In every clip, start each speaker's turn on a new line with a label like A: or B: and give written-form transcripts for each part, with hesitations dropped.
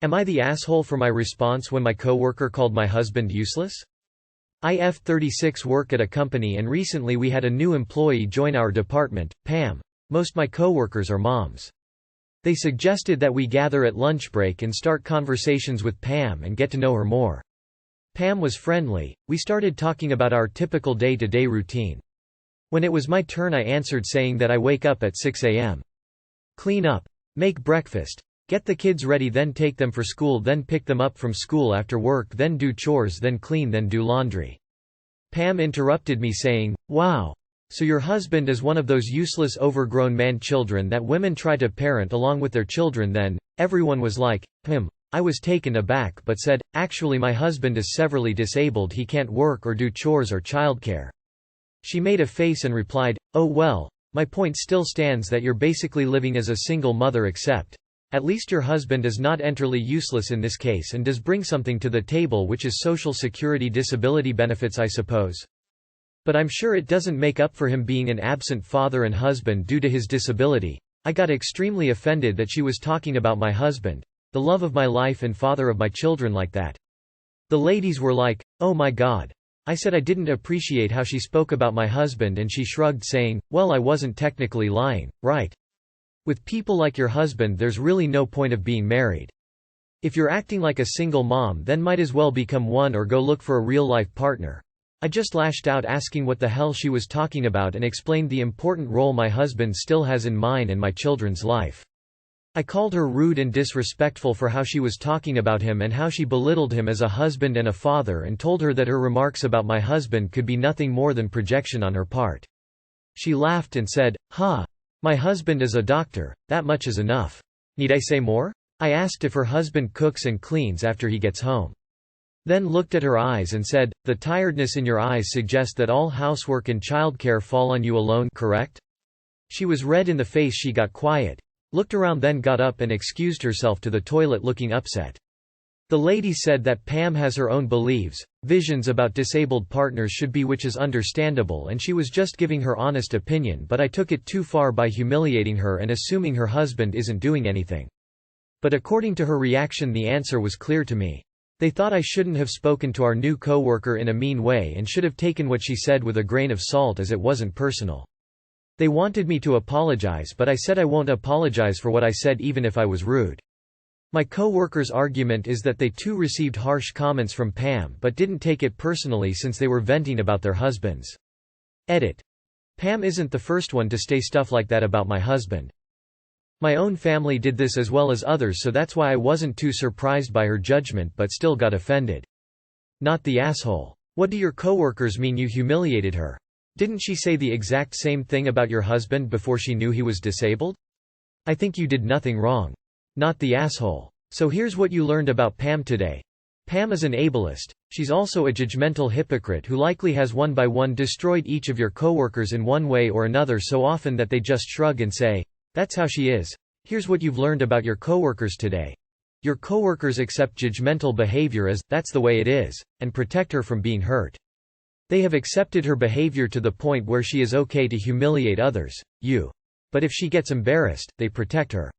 A: Am I the asshole for my response when my coworker called my husband useless? I 36 work at a company and recently we had a new employee join our department, Pam. Most my coworkers are moms. They suggested that we gather at lunch break and start conversations with Pam and get to know her more. Pam was friendly. We started talking about our typical day-to-day routine. When it was my turn I answered saying that I wake up at 6 a.m. Clean up. Make breakfast. Get the kids ready, then take them for school, then pick them up from school after work, then do chores, then clean, then do laundry. Pam interrupted me saying, "Wow. So your husband is one of those useless overgrown man-children that women try to parent along with their children then?" Everyone was like, I was taken aback but said, "Actually my husband is severely disabled, he can't work or do chores or childcare." She made a face and replied, "Oh well, my point still stands that you're basically living as a single mother except at least your husband is not entirely useless in this case and does bring something to the table, which is Social Security disability benefits, I suppose. But I'm sure it doesn't make up for him being an absent father and husband due to his disability." I got extremely offended that she was talking about my husband, the love of my life and father of my children, like that. The ladies were like, "Oh my God." I said I didn't appreciate how she spoke about my husband and she shrugged saying, "Well, I wasn't technically lying, right? With people like your husband there's really no point of being married. If you're acting like a single mom then might as well become one or go look for a real-life partner." I just lashed out asking what the hell she was talking about and explained the important role my husband still has in mine and my children's life. I called her rude and disrespectful for how she was talking about him and how she belittled him as a husband and a father, and told her that her remarks about my husband could be nothing more than projection on her part. She laughed and said, "Ha. My husband is a doctor, that much is enough. Need I say more?" I asked if her husband cooks and cleans after he gets home. Then looked at her eyes and said, "The tiredness in your eyes suggests that all housework and childcare fall on you alone, correct?" She was red in the face. She got quiet, looked around, then got up and excused herself to the toilet looking upset. The lady said that Pam has her own beliefs, visions about disabled partners should be, which is understandable, and she was just giving her honest opinion, but I took it too far by humiliating her and assuming her husband isn't doing anything. But according to her reaction the answer was clear to me. They thought I shouldn't have spoken to our new coworker in a mean way and should have taken what she said with a grain of salt as it wasn't personal. They wanted me to apologize, but I said I won't apologize for what I said even if I was rude. My coworker's argument is that they too received harsh comments from Pam but didn't take it personally since they were venting about their husbands. Edit. Pam isn't the first one to say stuff like that about my husband. My own family did this as well as others, so that's why I wasn't too surprised by her judgment but still got offended. Not the asshole. What do your coworkers mean you humiliated her? Didn't she say the exact same thing about your husband before she knew he was disabled? I think you did nothing wrong. Not the asshole. So here's what you learned about Pam today. Pam is an ableist. She's also a judgmental hypocrite who likely has one by one destroyed each of your coworkers in one way or another so often that they just shrug and say, "That's how she is." Here's what you've learned about your coworkers today. Your coworkers accept judgmental behavior as, "That's the way it is," and protect her from being hurt. They have accepted her behavior to the point where she is okay to humiliate others, you. But if she gets embarrassed, they protect her.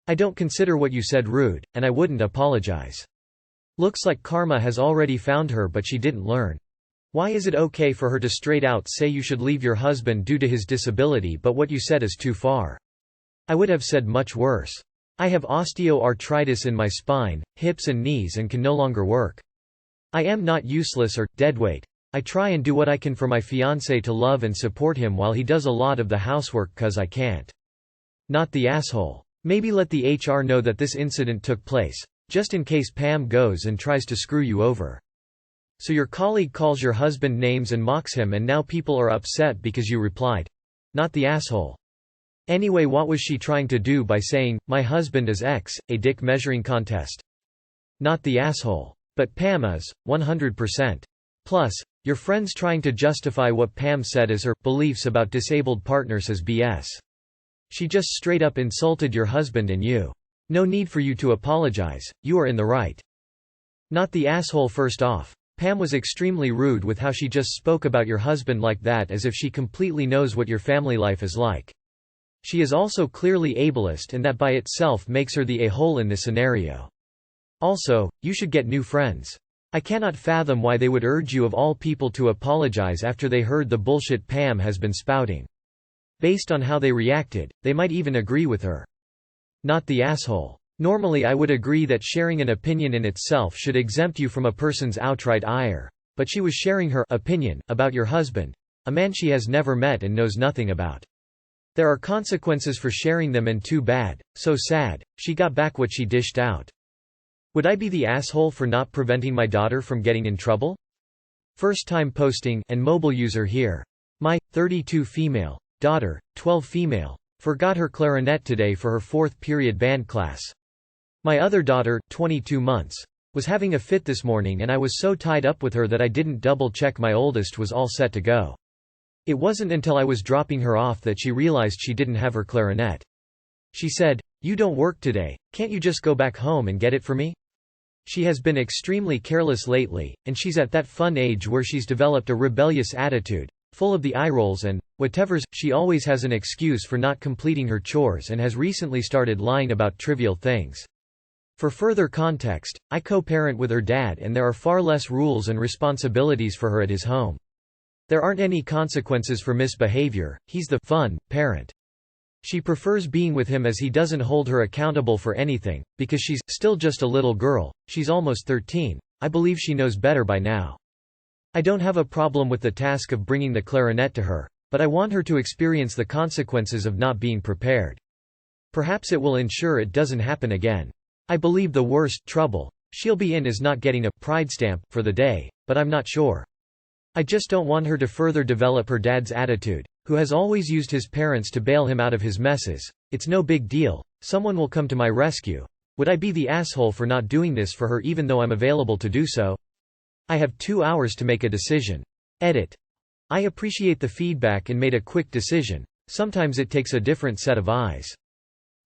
A: I don't consider what you said rude, and I wouldn't apologize. Looks like karma has already found her, but she didn't learn. Why is it okay for her to straight out say you should leave your husband due to his disability, but what you said is too far? I would have said much worse. I have osteoarthritis in my spine, hips and knees and can no longer work. I am not useless or deadweight. I try and do what I can for my fiancé to love and support him while he does a lot of the housework 'cause I can't. Not the asshole. Maybe let the HR know that this incident took place, just in case Pam goes and tries to screw you over. So your colleague calls your husband names and mocks him and now people are upset because you replied. Not the asshole. Anyway, what was she trying to do by saying, "My husband is X, a dick measuring contest"? Not the asshole. But Pam is, 100%. Plus, your friend's trying to justify what Pam said as her beliefs about disabled partners as BS. She just straight up insulted your husband and you. No need for you to apologize, you are in the right. Not the asshole. First off, Pam was extremely rude with how she just spoke about your husband like that, as if she completely knows what your family life is like. She is also clearly ableist, and that by itself makes her the a-hole in this scenario. Also, you should get new friends. I cannot fathom why they would urge you of all people to apologize after they heard the bullshit Pam has been spouting. Based on how they reacted, they might even agree with her. Not the asshole. Normally I would agree that sharing an opinion in itself should exempt you from a person's outright ire. But she was sharing her opinion about your husband, a man she has never met and knows nothing about. There are consequences for sharing them, and too bad, so sad, she got back what she dished out. Would I be the asshole for not preventing my daughter from getting in trouble? First time posting and mobile user here. My 32 female daughter, 12 female, forgot her clarinet today for her 4th period band class. My other daughter, 22 months, was having a fit this morning, and I was so tied up with her that I didn't double check my oldest was all set to go. It wasn't until I was dropping her off that she realized she didn't have her clarinet. She said, "You don't work today, can't you just go back home and get it for me?" She has been extremely careless lately, and she's at that fun age where she's developed a rebellious attitude, full of the eye rolls and whatevers. She always has an excuse for not completing her chores and has recently started lying about trivial things. For further context, I co-parent with her dad, and there are far less rules and responsibilities for her at his home. There aren't any consequences for misbehavior, he's the fun parent. She prefers being with him as he doesn't hold her accountable for anything, because she's still just a little girl. She's almost 13, I believe she knows better by now. I don't have a problem with the task of bringing the clarinet to her, but I want her to experience the consequences of not being prepared. Perhaps it will ensure it doesn't happen again. I believe the worst trouble she'll be in is not getting a pride stamp for the day, but I'm not sure. I just don't want her to further develop her dad's attitude, who has always used his parents to bail him out of his messes. It's no big deal, someone will come to my rescue. Would I be the asshole for not doing this for her even though I'm available to do so? I have 2 hours to make a decision. Edit. I appreciate the feedback and made a quick decision. Sometimes it takes a different set of eyes.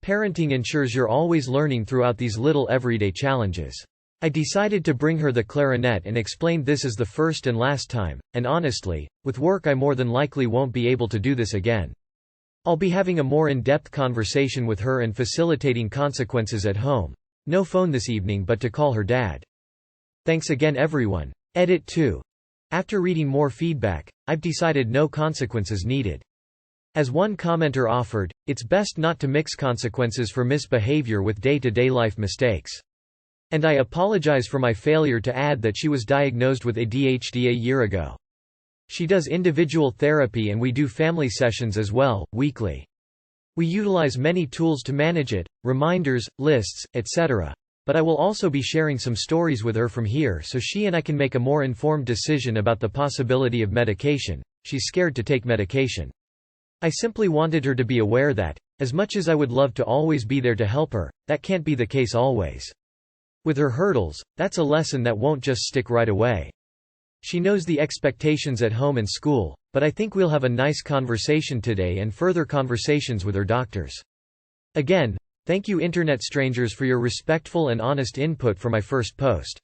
A: Parenting ensures you're always learning throughout these little everyday challenges. I decided to bring her the clarinet and explained this is the first and last time, and honestly, with work I more than likely won't be able to do this again. I'll be having a more in-depth conversation with her and facilitating consequences at home. No phone this evening but to call her dad. Thanks again everyone. Edit 2. After reading more feedback, I've decided no consequences needed. As one commenter offered, it's best not to mix consequences for misbehavior with day-to-day life mistakes. And I apologize for my failure to add that she was diagnosed with ADHD a year ago. She does individual therapy and we do family sessions as well, weekly. We utilize many tools to manage it, reminders, lists, etc. But I will also be sharing some stories with her from here so she and I can make a more informed decision about the possibility of medication. She's scared to take medication. I simply wanted her to be aware that, as much as I would love to always be there to help her, that can't be the case always. With her hurdles, that's a lesson that won't just stick right away. She knows the expectations at home and school, but I think we'll have a nice conversation today and further conversations with her doctors. Again, thank you internet strangers for your respectful and honest input for my first post.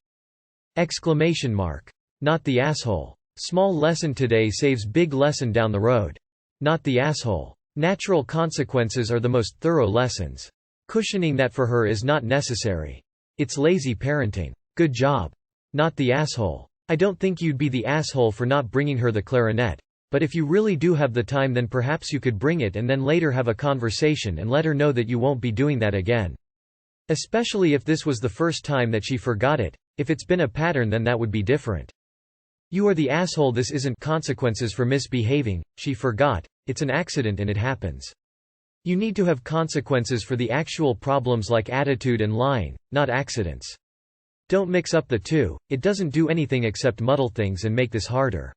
A: Exclamation mark. Not the asshole. Small lesson today saves big lesson down the road. Not the asshole. Natural consequences are the most thorough lessons. Cushioning that for her is not necessary. It's lazy parenting. Good job. Not the asshole. I don't think you'd be the asshole for not bringing her the clarinet. But if you really do have the time, then perhaps you could bring it and then later have a conversation and let her know that you won't be doing that again. Especially if this was the first time that she forgot it. If it's been a pattern, then that would be different. You are the asshole. This isn't consequences for misbehaving. She forgot. It's an accident and it happens. You need to have consequences for the actual problems like attitude and lying, not accidents. Don't mix up the two, it doesn't do anything except muddle things and make this harder.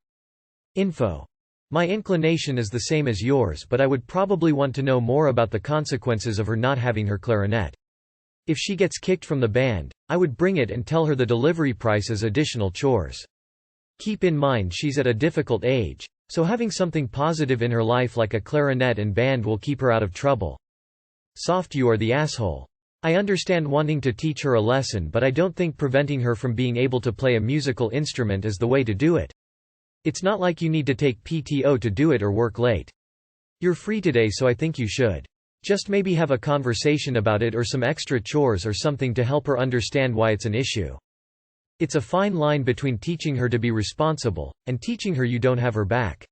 A: Info. My inclination is the same as yours, but I would probably want to know more about the consequences of her not having her clarinet. If she gets kicked from the band, I would bring it and tell her the delivery price is additional chores. Keep in mind she's at a difficult age, so having something positive in her life like a clarinet and band will keep her out of trouble. Soft. You are the asshole. I understand wanting to teach her a lesson, but I don't think preventing her from being able to play a musical instrument is the way to do it. It's not like you need to take PTO to do it or work late. You're free today, so I think you should. Just maybe have a conversation about it or some extra chores or something to help her understand why it's an issue. It's a fine line between teaching her to be responsible and teaching her you don't have her back.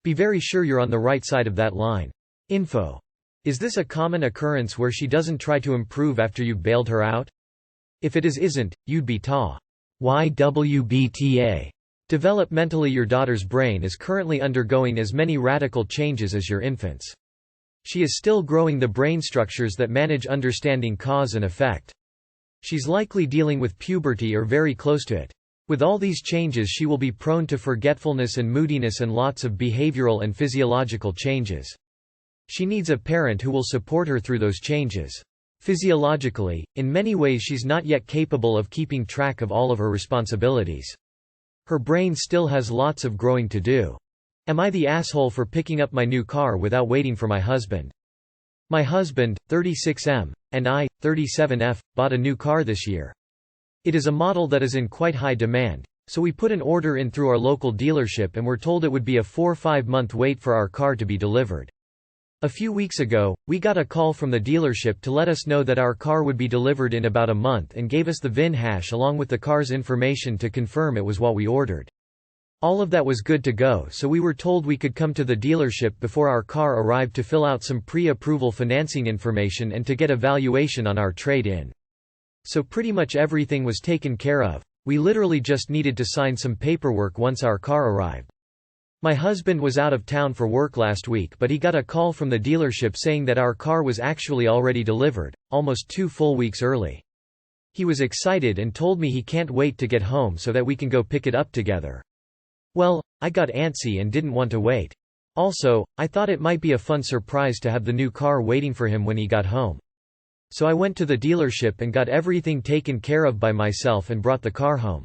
A: Be very sure you're on the right side of that line. Info. Is this a common occurrence where she doesn't try to improve after you've bailed her out? If it isn't, you'd be ta. YWBTA. Developmentally, your daughter's brain is currently undergoing as many radical changes as your infant's. She is still growing the brain structures that manage understanding cause and effect. She's likely dealing with puberty or very close to it. With all these changes, she will be prone to forgetfulness and moodiness and lots of behavioral and physiological changes. She needs a parent who will support her through those changes. Physiologically, in many ways she's not yet capable of keeping track of all of her responsibilities. Her brain still has lots of growing to do. Am I the asshole for picking up my new car without waiting for my husband? My husband, 36M, and I, 37F, bought a new car this year. It is a model that is in quite high demand, so we put an order in through our local dealership and were told it would be a 4-5 month wait for our car to be delivered. A few weeks ago, we got a call from the dealership to let us know that our car would be delivered in about a month and gave us the VIN hash along with the car's information to confirm it was what we ordered. All of that was good to go, so we were told we could come to the dealership before our car arrived to fill out some pre-approval financing information and to get a valuation on our trade-in. So pretty much everything was taken care of. We literally just needed to sign some paperwork once our car arrived. My husband was out of town for work last week, but he got a call from the dealership saying that our car was actually already delivered, almost 2 full weeks early. He was excited and told me he can't wait to get home so that we can go pick it up together. Well, I got antsy and didn't want to wait. Also, I thought it might be a fun surprise to have the new car waiting for him when he got home. So I went to the dealership and got everything taken care of by myself and brought the car home.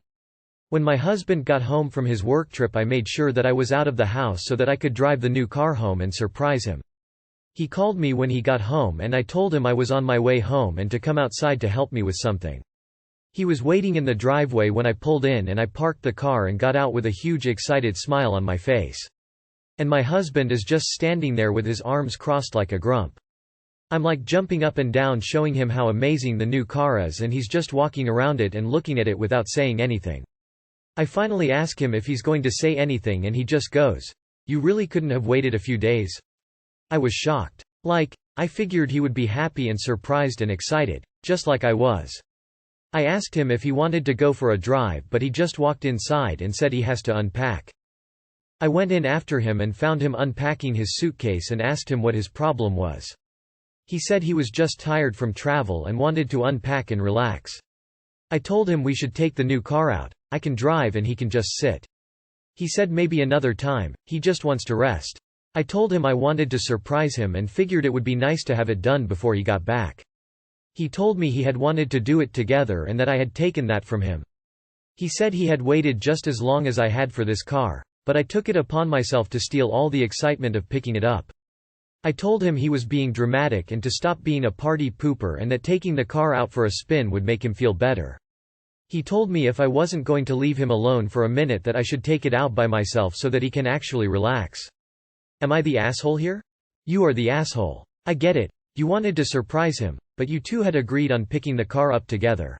A: When my husband got home from his work trip, I made sure that I was out of the house so that I could drive the new car home and surprise him. He called me when he got home and I told him I was on my way home and to come outside to help me with something. He was waiting in the driveway when I pulled in and I parked the car and got out with a huge excited smile on my face. And my husband is just standing there with his arms crossed like a grump. I'm like jumping up and down showing him how amazing the new car is, and he's just walking around it and looking at it without saying anything. I finally ask him if he's going to say anything and he just goes, "You really couldn't have waited a few days?" I was shocked. I figured he would be happy and surprised and excited, just like I was. I asked him if he wanted to go for a drive, but he just walked inside and said he has to unpack. I went in after him and found him unpacking his suitcase and asked him what his problem was. He said he was just tired from travel and wanted to unpack and relax. I told him we should take the new car out. I can drive and he can just sit. He said maybe another time, he just wants to rest. I told him I wanted to surprise him and figured it would be nice to have it done before he got back. He told me he had wanted to do it together and that I had taken that from him. He said he had waited just as long as I had for this car, but I took it upon myself to steal all the excitement of picking it up. I told him he was being dramatic and to stop being a party pooper and that taking the car out for a spin would make him feel better. He told me if I wasn't going to leave him alone for a minute that I should take it out by myself so that he can actually relax. Am I the asshole here? You are the asshole. I get it. You wanted to surprise him, but you two had agreed on picking the car up together.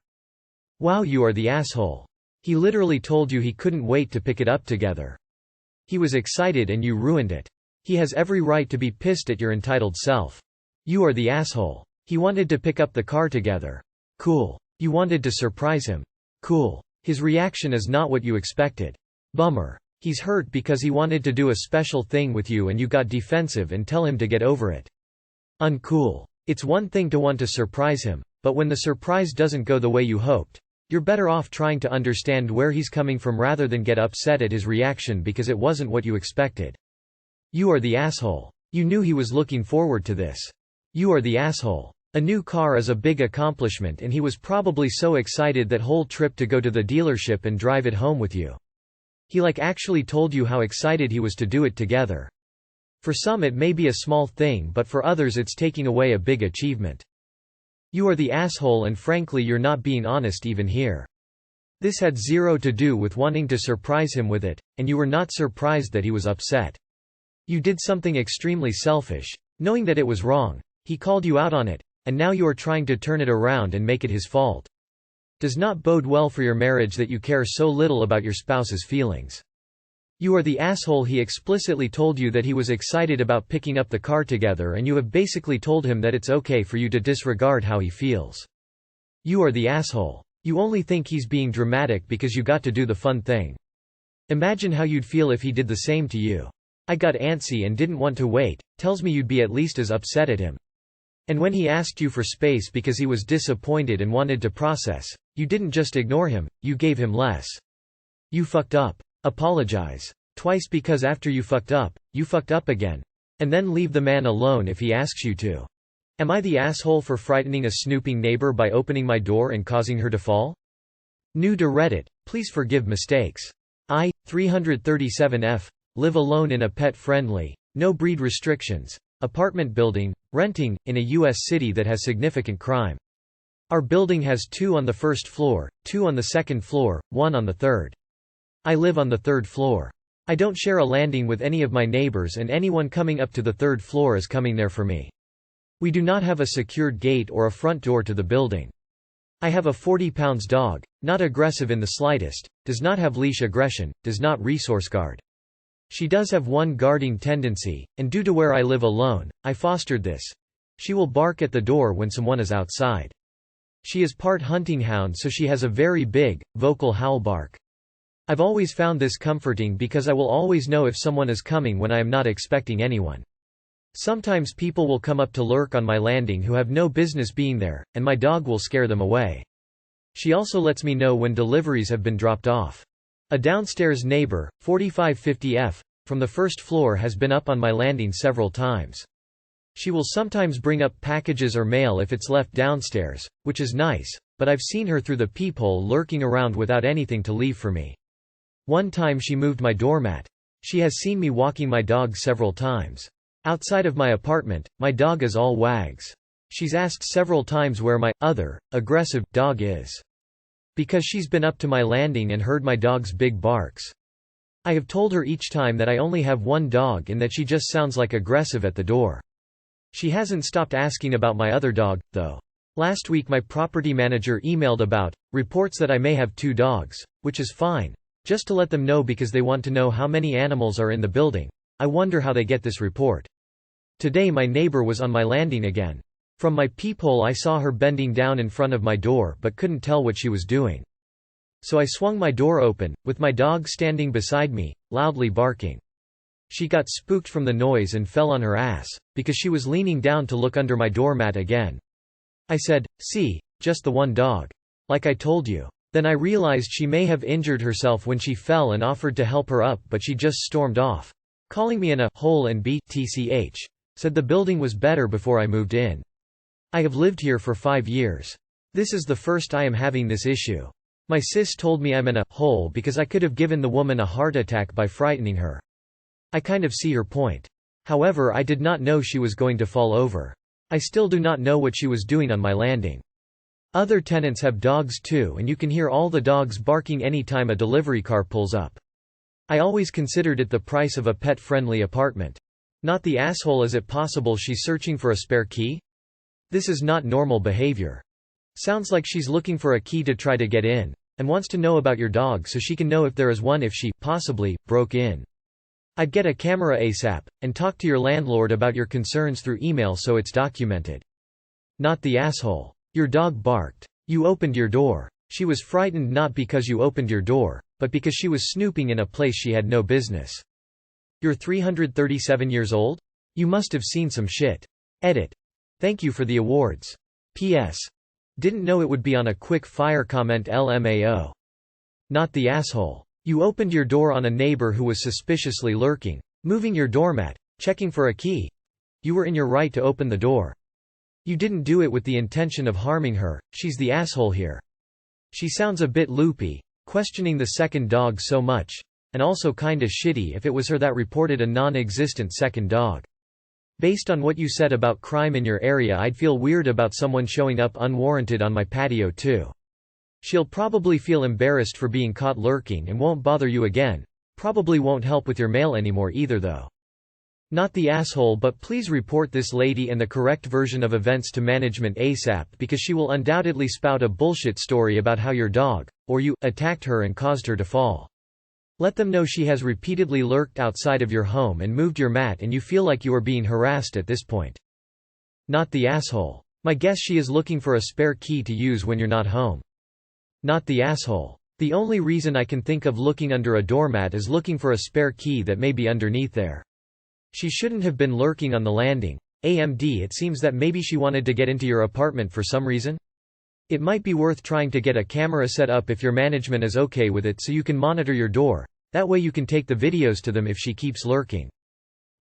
A: Wow, you are the asshole. He literally told you he couldn't wait to pick it up together. He was excited and you ruined it. He has every right to be pissed at your entitled self. You are the asshole. He wanted to pick up the car together. Cool. You wanted to surprise him. Cool. His reaction is not what you expected. Bummer. He's hurt because he wanted to do a special thing with you and you got defensive and tell him to get over it. Uncool. It's one thing to want to surprise him, but when the surprise doesn't go the way you hoped, you're better off trying to understand where he's coming from rather than get upset at his reaction because it wasn't what you expected. You are the asshole. You knew he was looking forward to this. You are the asshole. A new car is a big accomplishment and he was probably so excited that whole trip to go to the dealership and drive it home with you. He actually told you how excited he was to do it together. For some it may be a small thing, but for others it's taking away a big achievement. You are the asshole, and frankly you're not being honest even here. This had zero to do with wanting to surprise him with it, and you were not surprised that he was upset. You did something extremely selfish. Knowing that it was wrong, he called you out on it, and now you are trying to turn it around and make it his fault. Does not bode well for your marriage that you care so little about your spouse's feelings. You are the asshole. He explicitly told you that he was excited about picking up the car together, and you have basically told him that it's okay for you to disregard how he feels. You are the asshole. You only think he's being dramatic because you got to do the fun thing. Imagine how you'd feel if he did the same to you. I got antsy and didn't want to wait, tells me you'd be at least as upset at him. And when he asked you for space because he was disappointed and wanted to process, you didn't just ignore him, you gave him less. You fucked up. Apologize. Twice, because after you fucked up again. And then leave the man alone if he asks you to. Am I the asshole for frightening a snooping neighbor by opening my door and causing her to fall? New to Reddit, please forgive mistakes. 337F, live alone in a pet-friendly, no-breed restrictions, apartment building, renting, in a U.S. city that has significant crime. Our building has 2 on the first floor, 2 on the second floor, 1 on the third. I live on the third floor. I don't share a landing with any of my neighbors, and anyone coming up to the third floor is coming there for me. We do not have a secured gate or a front door to the building. I have a 40-pound dog, not aggressive in the slightest, does not have leash aggression, does not resource guard. She does have one guarding tendency, and due to where I live alone, I fostered this. She will bark at the door when someone is outside. She is part hunting hound, so she has a very big, vocal howl bark. I've always found this comforting because I will always know if someone is coming when I am not expecting anyone. Sometimes people will come up to lurk on my landing who have no business being there, and my dog will scare them away. She also lets me know when deliveries have been dropped off. A downstairs neighbor, 4550F, from the first floor has been up on my landing several times. She will sometimes bring up packages or mail if it's left downstairs, which is nice, but I've seen her through the peephole lurking around without anything to leave for me. One time she moved my doormat. She has seen me walking my dog several times. Outside of my apartment, my dog is all wags. She's asked several times where my other, aggressive, dog is. Because she's been up to my landing and heard my dog's big barks. I have told her each time that I only have one dog and that she just sounds like aggressive at the door. She hasn't stopped asking about my other dog, though. Last week my property manager emailed about reports that I may have 2 dogs, which is fine. Just to let them know because they want to know how many animals are in the building. I wonder how they get this report. Today my neighbor was on my landing again. From my peephole I saw her bending down in front of my door but couldn't tell what she was doing. So I swung my door open, with my dog standing beside me, loudly barking. She got spooked from the noise and fell on her ass, because she was leaning down to look under my doormat again. I said, "See, just the one dog. Like I told you." Then I realized she may have injured herself when she fell and offered to help her up, but she just stormed off. Calling me a hole and BTCH. Said the building was better before I moved in. I have lived here for 5 years. This is the first I am having this issue. My sis told me I'm in a hole because I could have given the woman a heart attack by frightening her. I kind of see her point. However, I did not know she was going to fall over. I still do not know what she was doing on my landing. Other tenants have dogs too, and you can hear all the dogs barking anytime a delivery car pulls up. I always considered it the price of a pet-friendly apartment. Not the asshole. Is it possible she's searching for a spare key? This is not normal behavior. Sounds like she's looking for a key to try to get in, and wants to know about your dog so she can know if there is one if she, possibly, broke in. I'd get a camera ASAP, and talk to your landlord about your concerns through email so it's documented. Not the asshole. Your dog barked. You opened your door. She was frightened not because you opened your door, but because she was snooping in a place she had no business. You're 337 years old? You must have seen some shit. Edit. Thank you for the awards. P.S. Didn't know it would be on a quick fire comment. LMAO. Not the asshole. You opened your door on a neighbor who was suspiciously lurking, moving your doormat, checking for a key. You were in your right to open the door. You didn't do it with the intention of harming her. She's the asshole here. She sounds a bit loopy, questioning the second dog so much, and also kinda shitty if it was her that reported a non-existent second dog. Based on what you said about crime in your area, I'd feel weird about someone showing up unwarranted on my patio too. She'll probably feel embarrassed for being caught lurking and won't bother you again. Probably won't help with your mail anymore either though. Not the asshole, but please report this lady and the correct version of events to management ASAP, because she will undoubtedly spout a bullshit story about how your dog, or you, attacked her and caused her to fall. Let them know she has repeatedly lurked outside of your home and moved your mat and you feel like you are being harassed at this point. Not the asshole. My guess she is looking for a spare key to use when you're not home. Not the asshole. The only reason I can think of looking under a doormat is looking for a spare key that may be underneath there. She shouldn't have been lurking on the landing. AMD, it seems that maybe she wanted to get into your apartment for some reason? It might be worth trying to get a camera set up if your management is okay with it so you can monitor your door. That way you can take the videos to them if she keeps lurking.